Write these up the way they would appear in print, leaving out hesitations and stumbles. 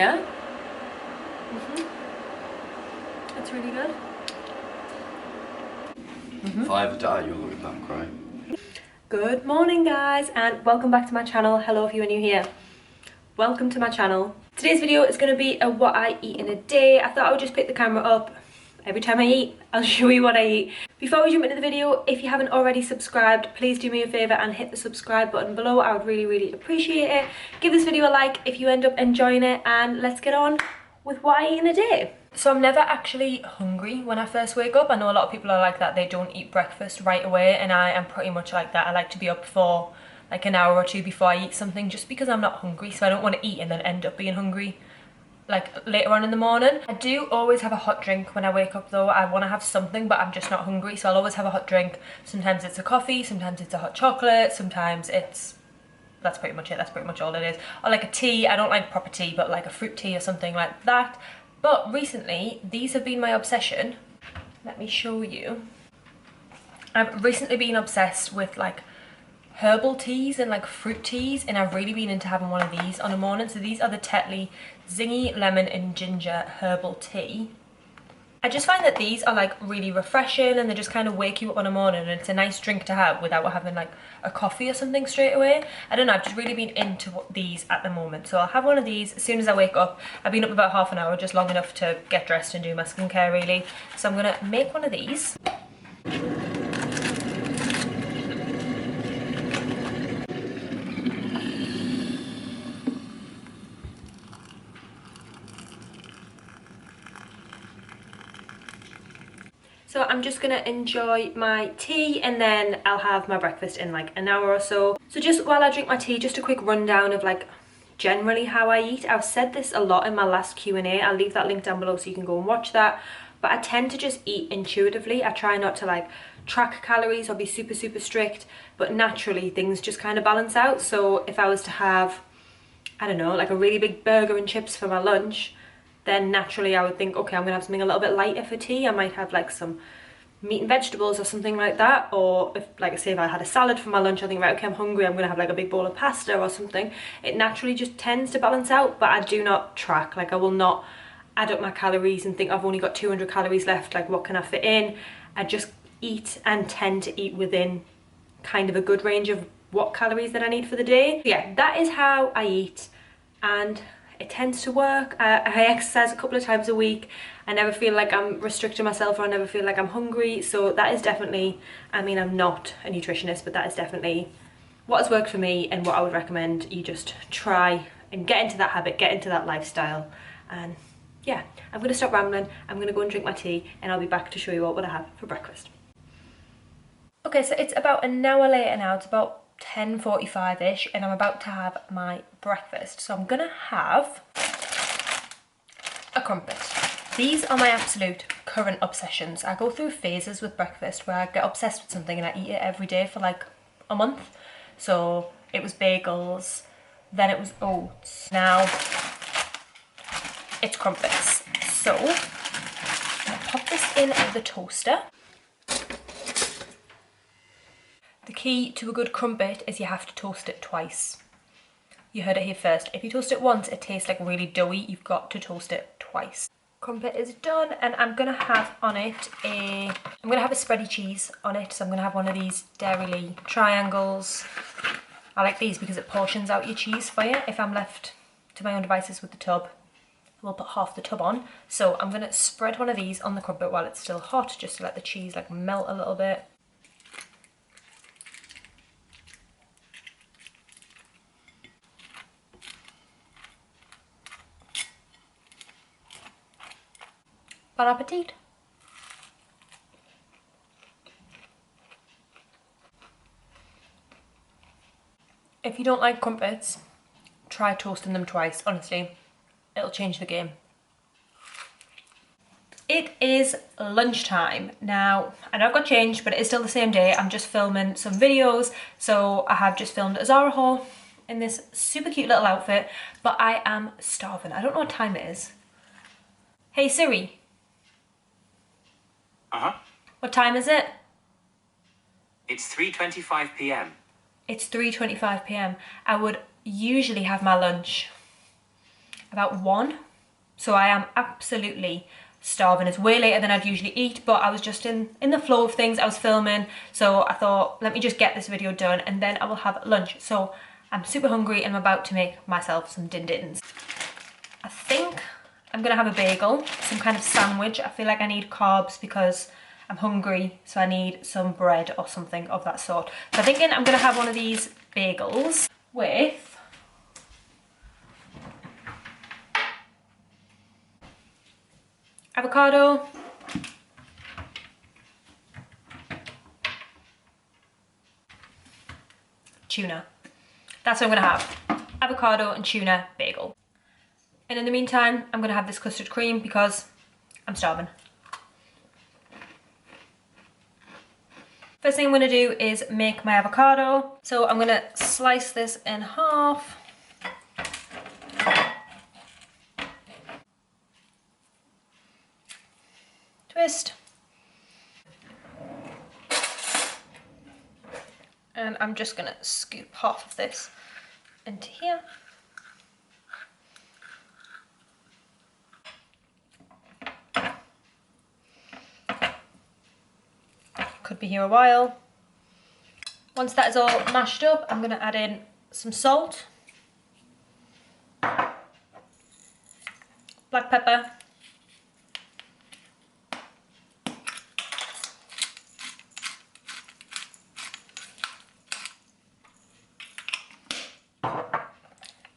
Yeah? It's really good. If I ever die, you're looking back crying. Good morning guys, and welcome back to my channel. Hello if you are new here. Welcome to my channel. Today's video is going to be a what I eat in a day. I thought I would just pick the camera up. Every time I eat, I'll show you what I eat. Before we jump into the video, if you haven't already subscribed, please do me a favour and hit the subscribe button below. I would really appreciate it. Give this video a like if you end up enjoying it, and let's get on with what I eat in a day. So I'm never actually hungry when I first wake up. I know a lot of people are like that. They don't eat breakfast right away, and I am pretty much like that. I like to be up for like an hour or two before I eat something, just because I'm not hungry. So I don't want to eat and then end up being hungry like later on in the morning. I do always have a hot drink when I wake up though. I want to have something, but I'm just not hungry, so I'll always have a hot drink. Sometimes it's a coffee, sometimes it's a hot chocolate, sometimes it's, that's pretty much it, that's pretty much all it is. Or like a tea. I don't like proper tea, but like a fruit tea or something like that. But recently these have been my obsession. Let me show you. I've recently been obsessed with like herbal teas and like fruit teas, and I've really been into having one of these on a morning. So these are the Tetley Zingy Lemon and Ginger Herbal Tea. I just find that these are like really refreshing, and they just kind of wake you up on a morning, and it's a nice drink to have without having like a coffee or something straight away. I don't know, I've just really been into these at the moment. So I'll have one of these as soon as I wake up. I've been up about half an hour, just long enough to get dressed and do my skincare really. So I'm gonna make one of these. So I'm just gonna enjoy my tea, and then I'll have my breakfast in like an hour or so. So just while I drink my tea, just a quick rundown of like generally how I eat. I've said this a lot in my last Q&A. I'll leave that link down below so you can go and watch that. But I tend to just eat intuitively. I try not to like track calories or be super strict, but naturally things just kind of balance out. So if I was to have, I don't know, like a really big burger and chips for my lunch, then naturally I would think, okay, I'm gonna have something a little bit lighter for tea. I might have like some meat and vegetables or something like that. Or if, like I say, if I had a salad for my lunch, I think, right, okay, I'm hungry, I'm gonna have like a big bowl of pasta or something. It naturally just tends to balance out, but I do not track. Like I will not add up my calories and think I've only got 200 calories left, like what can I fit in? I just eat and tend to eat within kind of a good range of what calories that I need for the day. Yeah, that is how I eat, and it tends to work. I exercise a couple of times a week. I never feel like I'm restricting myself, or I never feel like I'm hungry. So that is definitely, I mean, I'm not a nutritionist, but that is definitely what has worked for me and what I would recommend you just try and get into that habit, get into that lifestyle. And yeah, I'm gonna stop rambling. I'm gonna go and drink my tea, and I'll be back to show you what I have for breakfast. Okay, so it's about an hour later now. It's about 10:45ish, and I'm about to have my breakfast. So I'm gonna have a crumpet. These are my absolute current obsessions. I go through phases with breakfast where I get obsessed with something and I eat it every day for like a month. So it was bagels, then it was oats, now it's crumpets. So I'm gonna pop this in the toaster. The key to a good crumpet is you have to toast it twice. You heard it here first. If you toast it once, it tastes like really doughy. You've got to toast it twice. Crumpet is done, and I'm gonna have on it a spready cheese on it. So I'm gonna have one of these Dairy triangles. I like these because it portions out your cheese for you. If I'm left to my own devices with the tub, we'll put half the tub on. So I'm gonna spread one of these on the crumpet while it's still hot, just to let the cheese like melt a little bit. Bon appetit! If you don't like crumpets, try toasting them twice. Honestly, it'll change the game. It is lunchtime. Now, I know I've got changed, but it is still the same day. I'm just filming some videos. So I have just filmed a Zara haul in this super cute little outfit, but I am starving. I don't know what time it is. Hey Siri. Uh-huh. What time is it? It's 3:25 p.m. It's 3:25 p.m. I would usually have my lunch about 1. So I am absolutely starving. It's way later than I'd usually eat, but I was just in the flow of things. I was filming, so I thought, let me just get this video done and then I will have lunch. So I'm super hungry and I'm about to make myself some din-dins. I think I'm gonna have a bagel, some kind of sandwich. I feel like I need carbs because I'm hungry, so I need some bread or something of that sort. So I'm thinking I'm gonna have one of these bagels with avocado, tuna. That's what I'm gonna have. Avocado and tuna bagel. And in the meantime, I'm gonna have this custard cream because I'm starving. First thing I'm gonna do is make my avocado. So I'm gonna slice this in half. Twist. And I'm just gonna scoop half of this into here. Could be here a while. Once that is all mashed up, I'm gonna add in some salt, black pepper,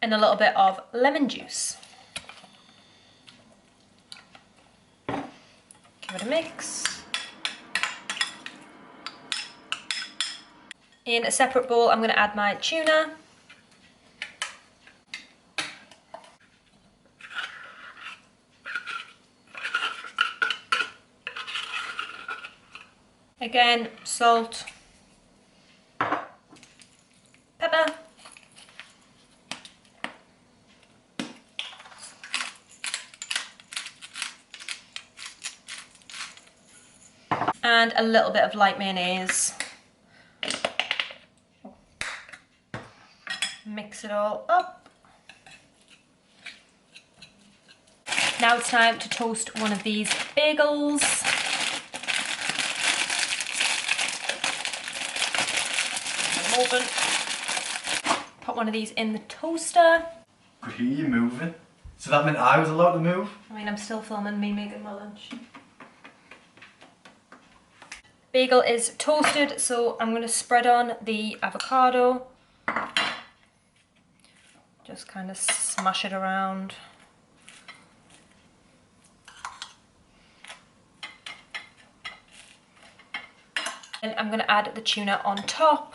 and a little bit of lemon juice. Give it a mix. In a separate bowl, I'm going to add my tuna. Again, salt, pepper, and a little bit of light mayonnaise. Mix it all up. Now it's time to toast one of these bagels. Open. Put one of these in the toaster. Could hear you moving. So that meant I was allowed to move? I mean, I'm still filming me making my lunch. Bagel is toasted, so I'm going to spread on the avocado. Just kind of smash it around. And I'm going to add the tuna on top.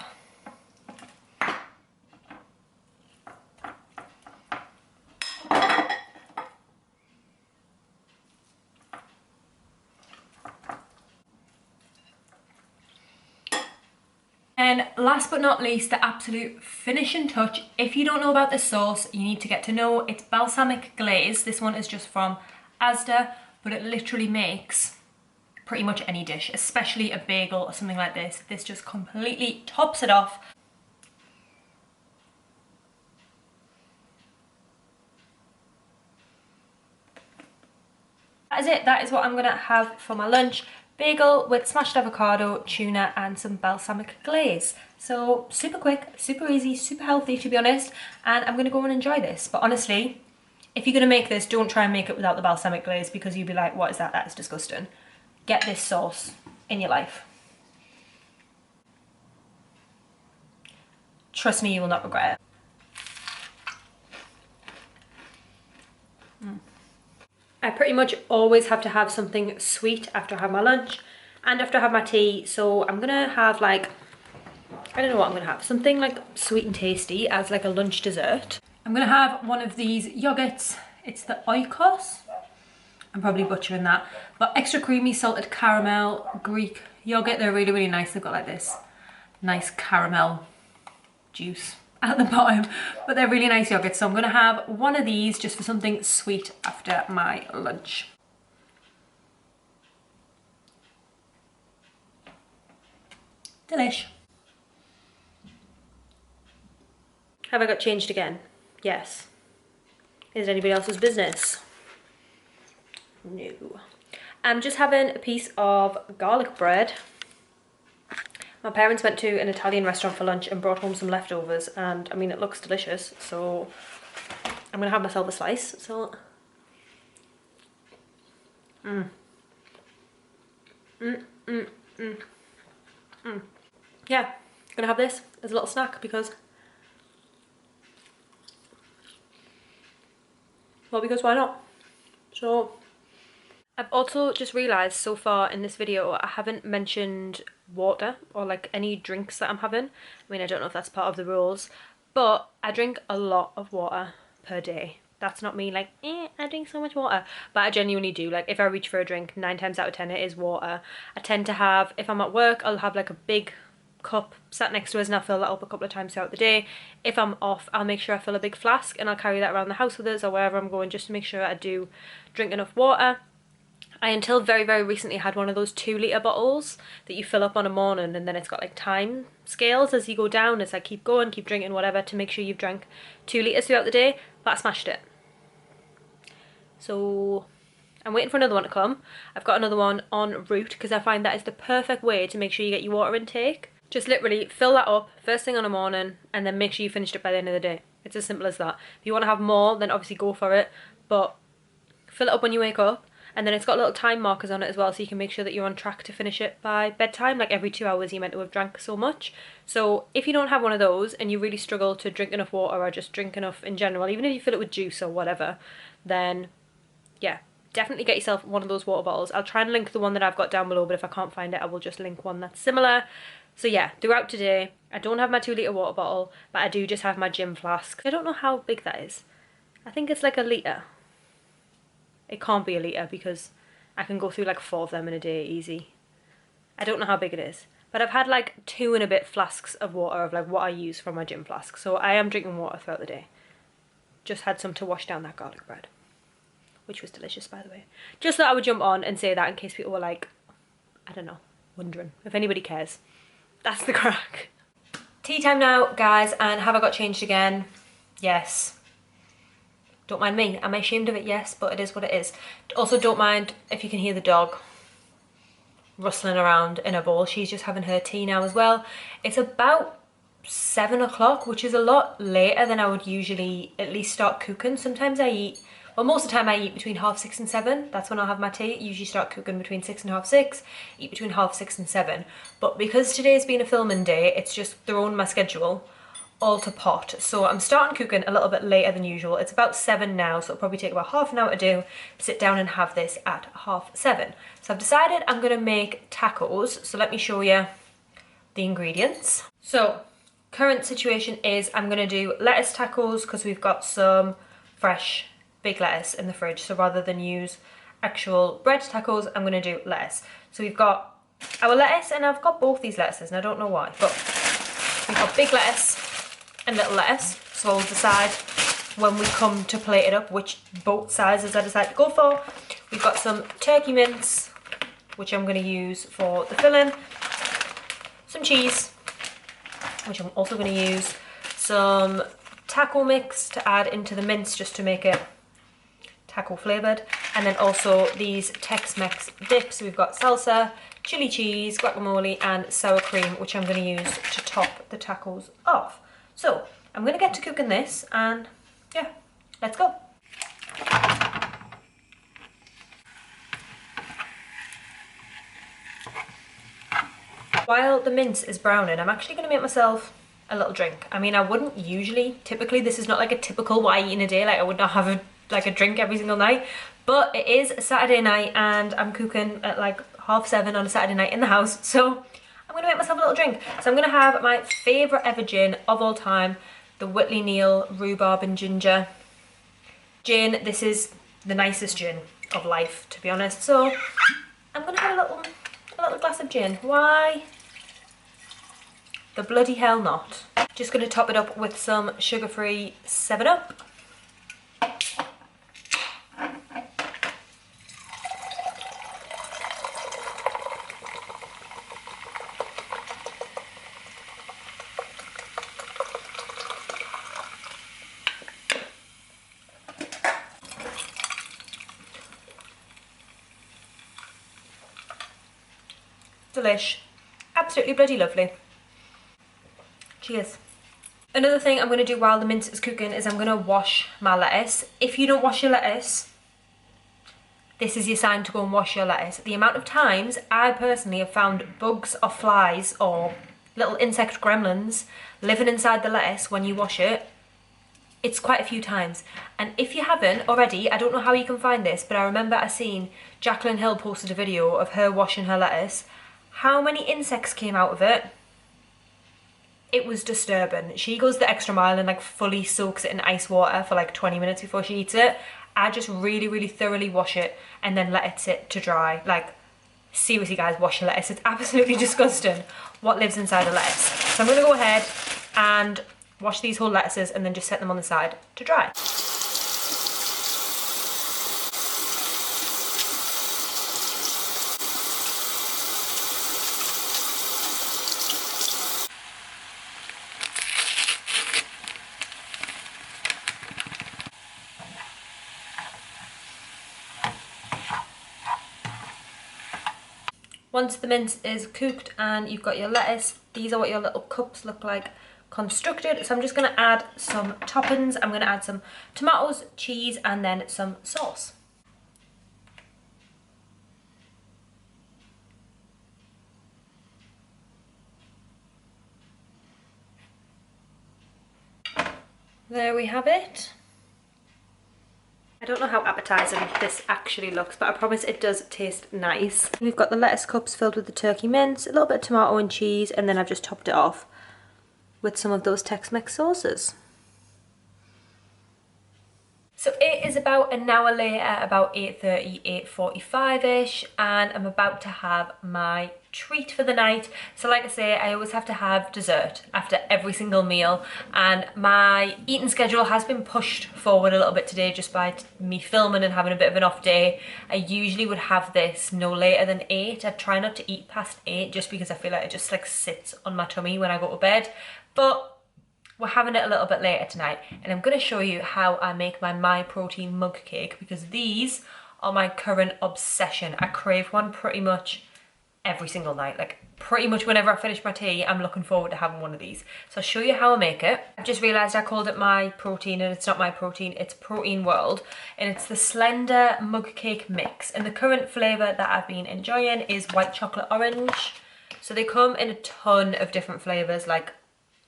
And last but not least, the absolute finishing touch. If you don't know about this sauce, you need to get to know. It's balsamic glaze. This one is just from Asda, but it literally makes pretty much any dish, especially a bagel or something like this. This just completely tops it off. That is it. That is what I'm gonna have for my lunch. Bagel with smashed avocado, tuna, and some balsamic glaze. So super quick, super easy, super healthy to be honest. And I'm gonna go and enjoy this. But honestly, if you're gonna make this, don't try and make it without the balsamic glaze because you'll be like, what is that? That is disgusting. Get this sauce in your life. Trust me, you will not regret it. I pretty much always have to have something sweet after I have my lunch and after I have my tea. So I'm gonna have like, I don't know what I'm gonna have. Something like sweet and tasty as like a lunch dessert. I'm gonna have one of these yogurts. It's the Oikos. I'm probably butchering that. But extra creamy salted caramel Greek yogurt. They're really, really nice. They've got like this nice caramel juice at the bottom, but they're really nice yogurts. So I'm gonna have one of these just for something sweet after my lunch. Delish. Have I got changed again? Yes. Is it anybody else's business? No. I'm just having a piece of garlic bread. My parents went to an Italian restaurant for lunch and brought home some leftovers, and I mean it looks delicious, so I'm gonna have myself a slice. So yeah, gonna have this as a little snack because why not? So I've also just realised so far in this video I haven't mentioned water or like any drinks that I'm having. I mean, I don't know if that's part of the rules, but I drink a lot of water per day. That's not me like, I drink so much water, but I genuinely do. Like if I reach for a drink, 9 times out of 10 it is water. I tend to have, if I'm at work, I'll have like a big cup sat next to us and I'll fill that up a couple of times throughout the day. If I'm off, I'll make sure I fill a big flask and I'll carry that around the house with us or wherever I'm going, just to make sure I do drink enough water. I, until very, very recently, had one of those 2-litre bottles that you fill up on a morning, and then it's got like time scales as you go down. It's like keep going, keep drinking, whatever, to make sure you've drank 2 litres throughout the day. But I smashed it. So I'm waiting for another one to come. I've got another one en route because I find that is the perfect way to make sure you get your water intake. Just literally fill that up first thing on a morning and then make sure you finished it by the end of the day. It's as simple as that. If you want to have more, then obviously go for it, but fill it up when you wake up. And then it's got little time markers on it as well, so you can make sure that you're on track to finish it by bedtime. Like every 2 hours you're meant to have drank so much. So if you don't have one of those and you really struggle to drink enough water or just drink enough in general, even if you fill it with juice or whatever, then yeah, definitely get yourself one of those water bottles. I'll try and link the one that I've got down below, but if I can't find it, I will just link one that's similar. So yeah, throughout today, I don't have my 2-litre water bottle, but I do just have my gym flask. I don't know how big that is. I think it's like a litre. It can't be a litre because I can go through like 4 of them in a day easy. I don't know how big it is, but I've had like 2 and a bit flasks of water of like what I use from my gym flask. So I am drinking water throughout the day. Just had some to wash down that garlic bread, which was delicious, by the way. Just thought I would jump on and say that in case people were like, I don't know, wondering if anybody cares. That's the crack. Tea time now, guys, and have I got changed again? Yes. Don't mind me. Am I ashamed of it? Yes, but it is what it is. Also, don't mind if you can hear the dog rustling around in her bowl. She's just having her tea now as well. It's about 7 o'clock, which is a lot later than I would usually at least start cooking. Sometimes I eat, well, most of the time I eat between 6:30 and 7. That's when I'll have my tea. Usually start cooking between 6 and 6:30, eat between 6:30 and 7. But because today's been a filming day, it's just thrown my schedule all to pot. So I'm starting cooking a little bit later than usual. It's about 7 now, so it'll probably take about half an hour to do. Sit down and have this at 7:30. So I've decided I'm gonna make tacos. So let me show you the ingredients. So current situation is I'm gonna do lettuce tacos because we've got some fresh big lettuce in the fridge. So rather than use actual bread tacos, I'm gonna do lettuce. So we've got our lettuce, and I've got both these lettuces and I don't know why, but we've got big lettuce and little lettuce, so I'll decide when we come to plate it up which both sizes I decide to go for. We've got some turkey mince, which I'm going to use for the filling, some cheese, which I'm also going to use, some taco mix to add into the mince just to make it taco flavoured, and then also these Tex-Mex dips. We've got salsa, chili cheese, guacamole and sour cream, which I'm going to use to top the tacos off. So I'm going to get to cooking this, and yeah, let's go. While the mince is browning, I'm actually going to make myself a little drink. I mean, I wouldn't usually, typically, this is not like a typical what I eat in a day, like I would not have a drink every single night, but it is a Saturday night and I'm cooking at like 7:30 on a Saturday night in the house, so I'm going to make myself a little drink. So I'm going to have my favourite ever gin of all time, the Whitley Neal Rhubarb and Ginger gin. This is the nicest gin of life, to be honest. So I'm going to have a little glass of gin. Why the bloody hell not? Just going to top it up with some sugar-free 7-Up. delish. Absolutely bloody lovely. Cheers. Another thing I'm going to do while the mince is cooking is I'm going to wash my lettuce. If you don't wash your lettuce, this is your sign to go and wash your lettuce. The amount of times I personally have found bugs or flies or little insect gremlins living inside the lettuce when you wash it, it's quite a few times. And if you haven't already, I don't know how you can find this, but I remember I seen Jacqueline Hill posted a video of her washing her lettuce. How many insects came out of it? It was disturbing. She goes the extra mile and like fully soaks it in ice water for like 20 minutes before she eats it. I just really thoroughly wash it and then let it sit to dry. Like, seriously guys, wash your lettuce. It's absolutely disgusting what lives inside a lettuce. So I'm going to go ahead and wash these whole lettuces and then just set them on the side to dry. Once the mince is cooked and you've got your lettuce, these are what your little cups look like constructed. So I'm just going to add some toppings. I'm going to add some tomatoes, cheese, and then some sauce. There we have it. I don't know how appetizing this actually looks, but I promise it does taste nice. We've got the lettuce cups filled with the turkey mince, a little bit of tomato and cheese, and then I've just topped it off with some of those Tex-Mex sauces. So it is about an hour later, about 8:30, 8:45ish, and I'm about to have my treat for the night. So like I say, I always have to have dessert after every single meal, and my eating schedule has been pushed forward a little bit today just by me filming and having a bit of an off day. I usually would have this no later than 8. I try not to eat past 8 just because I feel like it just like sits on my tummy when I go to bed, but we're having it a little bit later tonight, and I'm going to show you how I make my protein mug cake, because these are my current obsession. I crave one pretty much every single night. Like pretty much whenever I finish my tea, I'm looking forward to having one of these. So I'll show you how I make it. I've just realised I called it my protein, and it's not my protein, it's Protein World, and it's the Slender Mug Cake Mix. And the current flavour that I've been enjoying is white chocolate orange. So they come in a ton of different flavours, like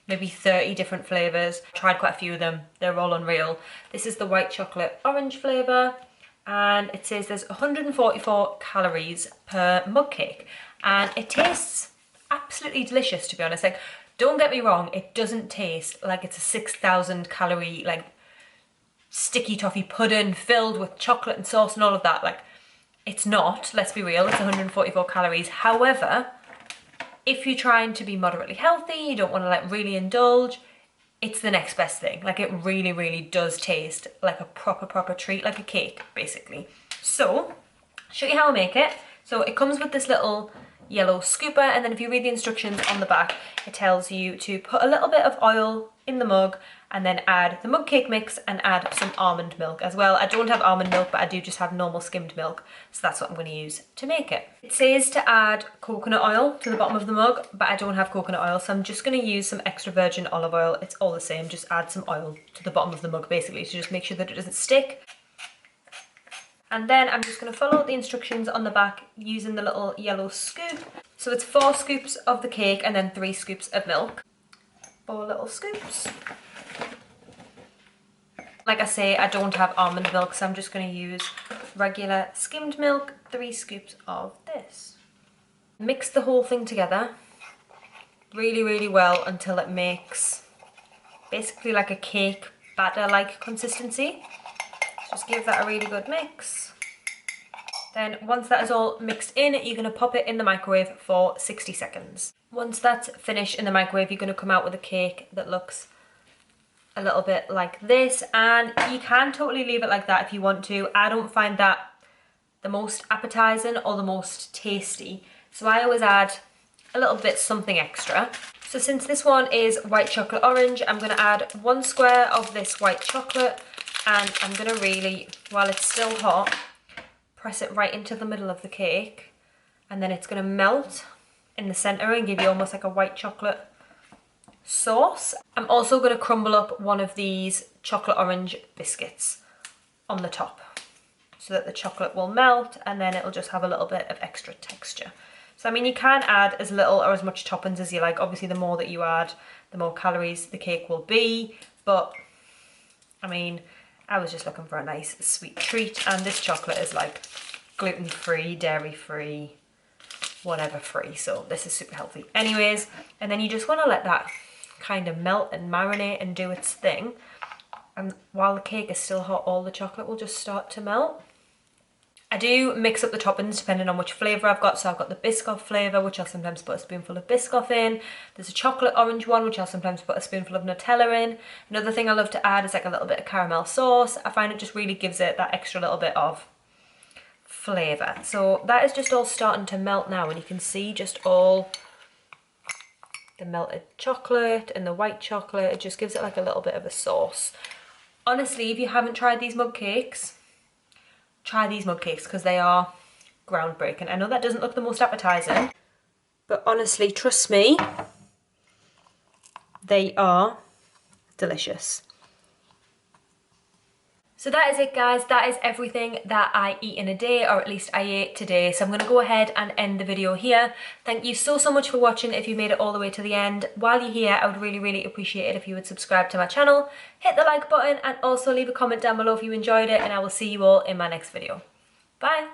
maybe 30 different flavours. Tried quite a few of them, they're all unreal. This is the white chocolate orange flavour, and it says there's 144 calories per mug cake, and it tastes absolutely delicious, to be honest. Like, don't get me wrong, it doesn't taste like it's a 6,000 calorie like sticky toffee pudding filled with chocolate and sauce and all of that. Like, it's not, let's be real, it's 144 calories. However, if you're trying to be moderately healthy, you don't want to like really indulge, it's the next best thing. Like, it really does taste like a proper treat, like a cake basically. So I'll show you how I make it. So it comes with this little yellow scooper, and then if you read the instructions on the back, it tells you to put a little bit of oil in the mug and then add the mug cake mix and add some almond milk as well. I don't have almond milk, but I do just have normal skimmed milk, so that's what I'm going to use to make it. It says to add coconut oil to the bottom of the mug, but I don't have coconut oil, so I'm just going to use some extra virgin olive oil. It's all the same, just add some oil to the bottom of the mug basically to just make sure that it doesn't stick. And then I'm just going to follow the instructions on the back using the little yellow scoop. So it's 4 scoops of the cake and then 3 scoops of milk. 4 little scoops. Like I say, I don't have almond milk, so I'm just going to use regular skimmed milk, 3 scoops of this. Mix the whole thing together really well until it makes basically like a cake batter-like consistency. Just give that a really good mix. Then once that is all mixed in, you're going to pop it in the microwave for 60 seconds. Once that's finished in the microwave, you're going to come out with a cake that looks a little bit like this, and you can totally leave it like that if you want to. I don't find that the most appetizing or the most tasty, so I always add a little bit something extra. So since this one is white chocolate orange, I'm going to add 1 square of this white chocolate, and I'm going to really, while it's still hot, press it right into the middle of the cake, and then it's going to melt in the center and give you almost like a white chocolate sauce. I'm also going to crumble up one of these chocolate orange biscuits on the top so that the chocolate will melt and then it'll just have a little bit of extra texture. So I mean, you can add as little or as much toppings as you like. Obviously the more that you add, the more calories the cake will be, but I mean, I was just looking for a nice sweet treat, and this chocolate is like gluten-free, dairy-free, whatever free, so this is super healthy. Anyways, and then you just want to let that kind of melt and marinate and do its thing, and while the cake is still hot, all the chocolate will just start to melt. I do mix up the toppings depending on which flavour I've got. So I've got the Biscoff flavour, which I'll sometimes put a spoonful of Biscoff in. There's a chocolate orange one, which I'll sometimes put a spoonful of Nutella in. Another thing I love to add is like a little bit of caramel sauce. I find it just really gives it that extra little bit of flavour. So that is just all starting to melt now, and you can see just all the melted chocolate and the white chocolate. It just gives it like a little bit of a sauce. Honestly, if you haven't tried these mug cakes, try these mug cakes because they are groundbreaking. I know that doesn't look the most appetizing, but honestly, trust me, they are delicious. So that is it, guys. That is everything that I eat in a day, or at least I ate today. So I'm going to go ahead and end the video here. Thank you so much for watching. If you made it all the way to the end, while you're here, I would really appreciate it if you would subscribe to my channel, hit the like button, and also leave a comment down below if you enjoyed it, and I will see you all in my next video. Bye.